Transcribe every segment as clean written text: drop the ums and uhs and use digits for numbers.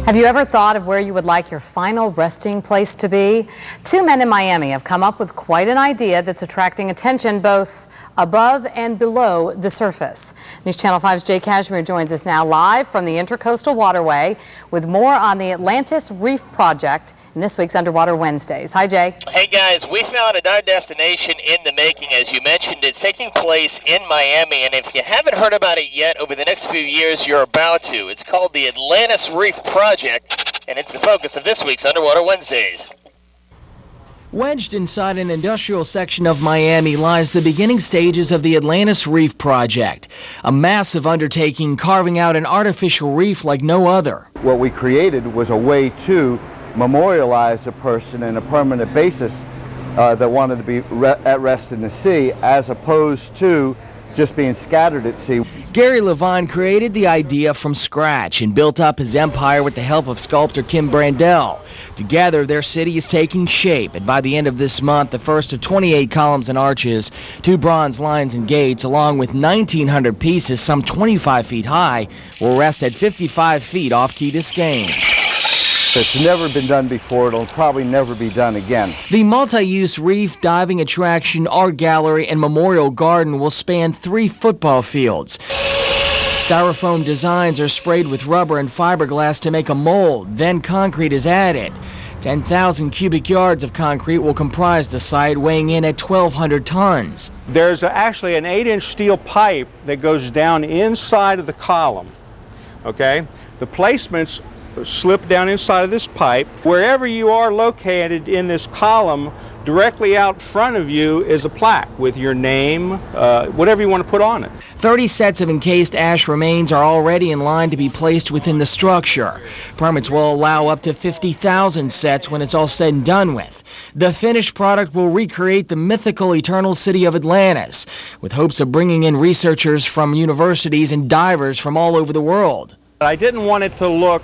Have you ever thought of where you would like your final resting place to be? Two men in Miami have come up with quite an idea that's attracting attention both above and below the surface. News Channel 5's Jay Cashmere joins us now live from the Intercoastal Waterway with more on the Atlantis Reef project in this week's Underwater Wednesdays. Hi, Jay. Hey, guys. We found a dive destination in the making. As you mentioned, it's taking place in Miami, and if you haven't heard about it yet, over the next few years, you're about to. It's called the Atlantis Reef project, and it's the focus of this week's Underwater Wednesdays. Wedged inside an industrial section of Miami lies the beginning stages of the Atlantis Reef project, a massive undertaking carving out an artificial reef like no other. What we created was a way to memorialize a person in a permanent basis that wanted to be at rest in the sea, as opposed to just being scattered at sea. Gary Levine created the idea from scratch and built up his empire with the help of sculptor Kim Brandel. Together, their city is taking shape, and by the end of this month, the first of 28 columns and arches, 2 bronze lions and gates, along with 1,900 pieces, some 25 feet high, will rest at 55 feet off Key Biscayne. It's never been done before. It'll probably never be done again. The multi-use reef diving attraction, art gallery, and memorial garden will span 3 football fields. Styrofoam designs are sprayed with rubber and fiberglass to make a mold, then concrete is added. 10,000 cubic yards of concrete will comprise the site, weighing in at 1,200 tons. There's actually an 8-inch steel pipe that goes down inside of the column. Okay? The placements slip down inside of this pipe. Wherever you are located in this column, directly out front of you is a plaque with your name, whatever you want to put on it. 30 sets of encased ash remains are already in line to be placed within the structure. Permits will allow up to 50,000 sets when it's all said and done with. The finished product will recreate the mythical eternal city of Atlantis, with hopes of bringing in researchers from universities and divers from all over the world. I didn't want it to look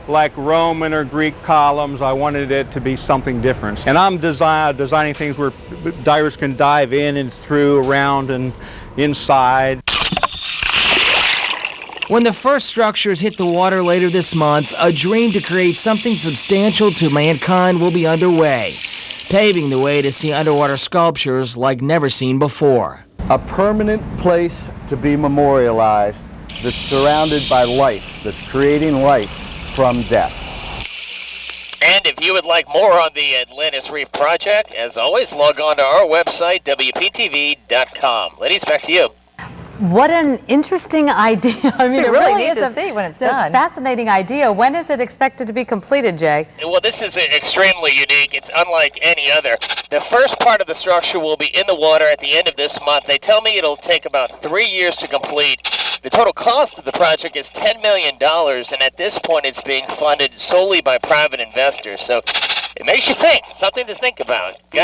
like Roman or Greek columns. I wanted it to be something different. And I'm designing things where divers can dive in and through, around, and inside. When the first structures hit the water later this month, a dream to create something substantial to mankind will be underway, paving the way to see underwater sculptures like never seen before. A permanent place to be memorialized that's surrounded by life, that's creating life from death. And if you would like more on the Atlantis Reef project, as always, log on to our website, WPTV.com. Ladies, back to you. What an interesting idea. I mean, it really is to see when it's done. A fascinating idea. When is it expected to be completed, Jay? Well, this is extremely unique. It's unlike any other. The first part of the structure will be in the water at the end of this month. They tell me it'll take about 3 years to complete. The total cost of the project is $10 million, and at this point it's being funded solely by private investors. So it makes you think, something to think about. Guys.